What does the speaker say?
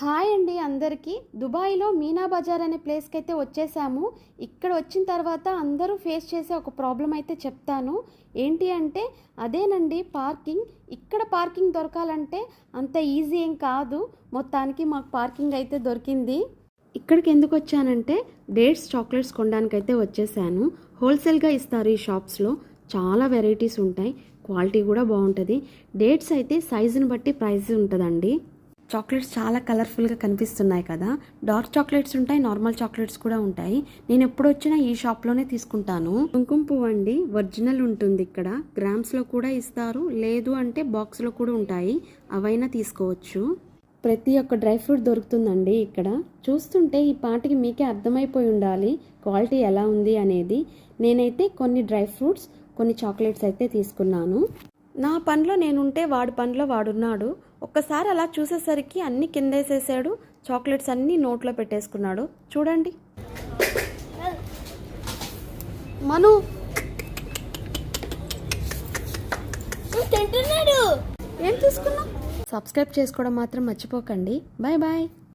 Hi అండి అందరికీ. దుబాయ్లో మీనా బజార్ అనే ప్లేస్కి అయితే వచ్చేసాము. ఇక్కడ వచ్చిన తర్వాత అందరూ ఫేస్ చేసే ఒక ప్రాబ్లం అయితే చెప్తాను. ఏంటి అంటే అదేనండి పార్కింగ్. ఇక్కడ పార్కింగ్ దొరకాలంటే అంత ఈజీ ఏం కాదు. మొత్తానికి మాకు పార్కింగ్ అయితే దొరికింది. ఇక్కడికి ఎందుకు వచ్చానంటే డేట్స్ చాక్లెట్స్ కొనడానికి అయితే వచ్చేసాను. హోల్సేల్గా ఇస్తారు ఈ షాప్స్లో. చాలా వెరైటీస్ ఉంటాయి, క్వాలిటీ కూడా బాగుంటుంది. డేట్స్ అయితే సైజుని బట్టి ప్రైస్ ఉంటుందండి. చాక్లెట్స్ చాలా కలర్ఫుల్గా కనిపిస్తున్నాయి కదా. డార్క్ చాక్లెట్స్ ఉంటాయి, నార్మల్ చాక్లెట్స్ కూడా ఉంటాయి. నేను ఎప్పుడు వచ్చినా ఈ షాప్లోనే తీసుకుంటాను. కుంకుమ పువ్వు అండి, ఒరిజినల్ ఉంటుంది ఇక్కడ. గ్రామ్స్లో కూడా ఇస్తారు, లేదు అంటే బాక్స్లో కూడా ఉంటాయి, అవైనా తీసుకోవచ్చు. ప్రతి ఒక్క డ్రై ఫ్రూట్ దొరుకుతుందండి ఇక్కడ. చూస్తుంటే ఈ పాటికి మీకే అర్థమైపోయి ఉండాలి క్వాలిటీ ఎలా ఉంది అనేది. నేనైతే కొన్ని డ్రై ఫ్రూట్స్, కొన్ని చాక్లెట్స్ అయితే తీసుకున్నాను. నా పనిలో నేనుంటే వాడి పనిలో వాడున్నాడు. ఒక్కసారి అలా చూసేసరికి అన్ని కిందేసేసాడు, చాక్లెట్స్ అన్నీ నోట్లో పెట్టేసుకున్నాడు. చూడండి మను ఏం తీసుకున్నా. సబ్స్క్రైబ్ చేసుకోవడం మాత్రం మర్చిపోకండి. Bye bye.